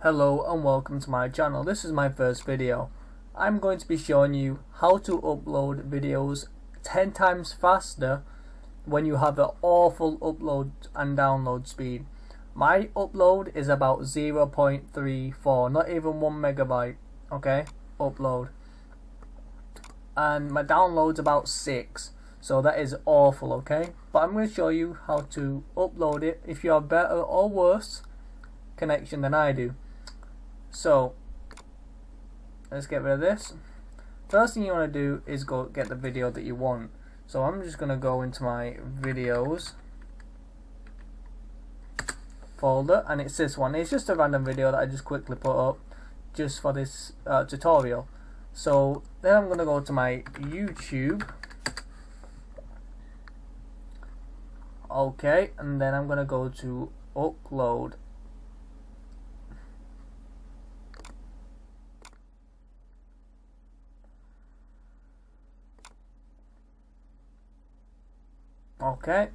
Hello and welcome to my channel. This is my first video. I'm going to be showing you how to upload videos 10 times faster when you have an awful upload and download speed. My upload is about 0.34, not even 1 megabyte, okay, upload. And my download's about 6, so that is awful, okay? But I'm going to show you how to upload it if you have better or worse connection than I do. So let's get rid of this. First thing you want to do is go get the video that you want. So I'm just going to go into my videos folder, and it's this one. It's just a random video that I just quickly put up just for this tutorial. So then I'm going to go to my YouTube. Okay, and then I'm going to go to upload. Okay,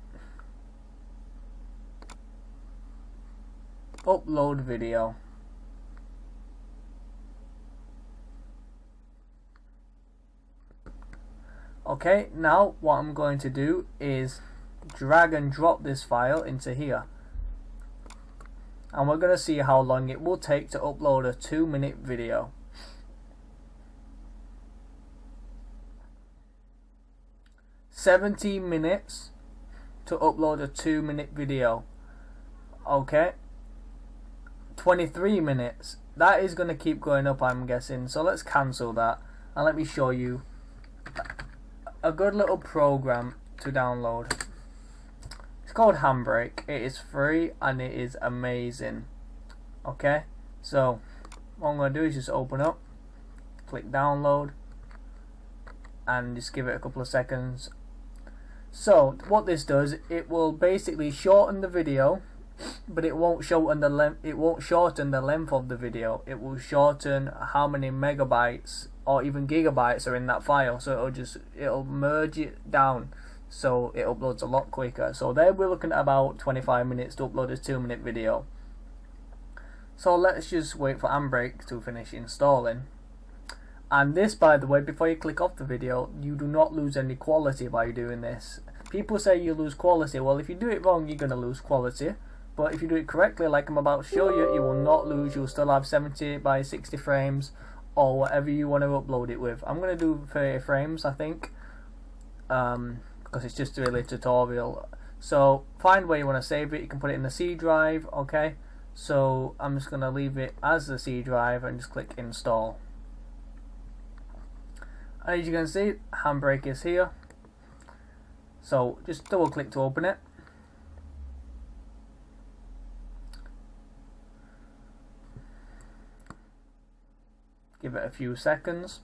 upload video. Okay, now what I'm going to do is drag and drop this file into here, and we're going to see how long it will take to upload a 2-minute video. $17 minutes to upload a 2-minute video. Okay, 23 minutes. That is going to keep going up, I'm guessing, so let's cancel that and let me show you a good little program to download. It's called Handbrake. It is free and it is amazing. Okay, so what I'm going to do is just open up, click download, and just give it a couple of seconds. So what this does, it will basically shorten the video, but it won't shorten the length. It won't shorten the length of the video. It will shorten how many megabytes or even gigabytes are in that file. So it'll merge it down, so it uploads a lot quicker. So there we're looking at about 25 minutes to upload a 2-minute video. So let's just wait for Handbrake to finish installing. And this, by the way, before you click off the video, you do not lose any quality by doing this. People say you lose quality. Well, if you do it wrong, you're going to lose quality. But if you do it correctly, like I'm about to show you, you will not lose. You'll still have 70 by 60 frames or whatever you want to upload it with. I'm going to do 30 frames, I think, because it's just really a tutorial. So find where you want to save it. You can put it in the C drive, okay? So I'm just going to leave it as the C drive and just click install. As you can see, Handbrake is here. So just double click to open it. Give it a few seconds.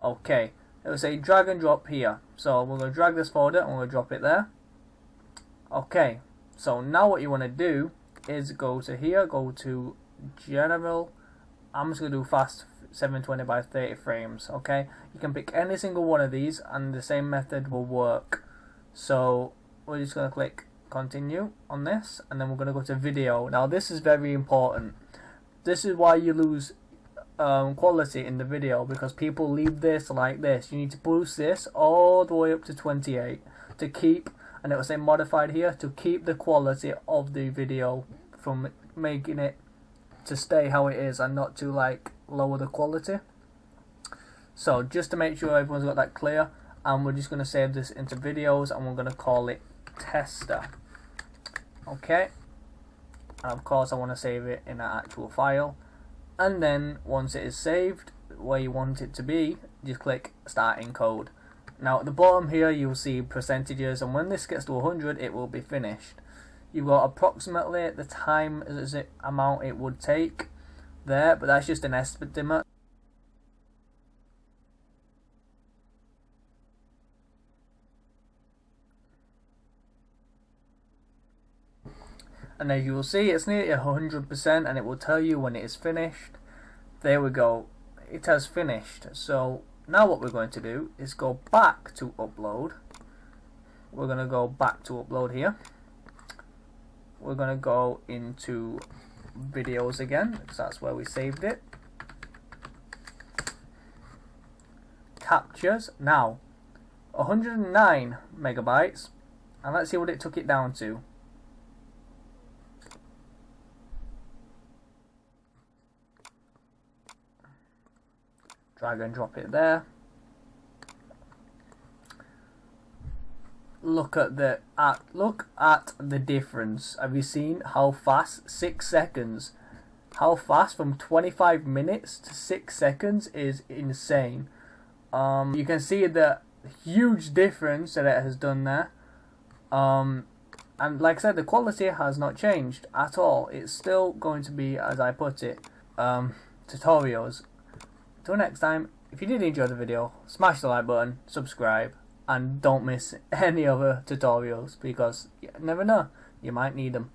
Okay, it will say drag and drop here. So we're going to drag this folder and we're going to drop it there. Okay, so now what you want to do is go to here, go to general. I'm just going to do fast 720 by 30 frames. Okay, you can pick any single one of these and the same method will work. So we're just going to click continue on this, and then we're going to go to video. Now this is very important. This is why you lose quality in the video, because people leave this like this. You need to boost this all the way up to 28 to keep, and it will say modified here, to keep the quality of the video from making it to stay how it is and not to like lower the quality. So just to make sure everyone's got that clear, and we're just going to save this into videos and we're going to call it tester. Okay, and of course I want to save it in an actual file, and then once it is saved where you want it to be, just click start encode. Now at the bottom here you'll see percentages, and when this gets to 100 it will be finished. You've got approximately the time amount it would take there, but that's just an estimate. And as you will see, it's nearly 100%, and it will tell you when it is finished. There we go, it has finished. So now what we're going to do is go back to upload, we're gonna go back to upload here. We're gonna go into videos again, because that's where we saved it. Captures, now 109 megabytes, and let's see what it took it down to. Drag and drop it there. Look at the difference. Have you seen how fast 6 seconds? How fast from 25 minutes to 6 seconds is insane. You can see the huge difference that it has done there. And like I said, the quality has not changed at all. It's still going to be, as I put it, tutorials. Till next time, if you did enjoy the video, smash the like button, subscribe, and don't miss any other tutorials, because you never know, you might need them.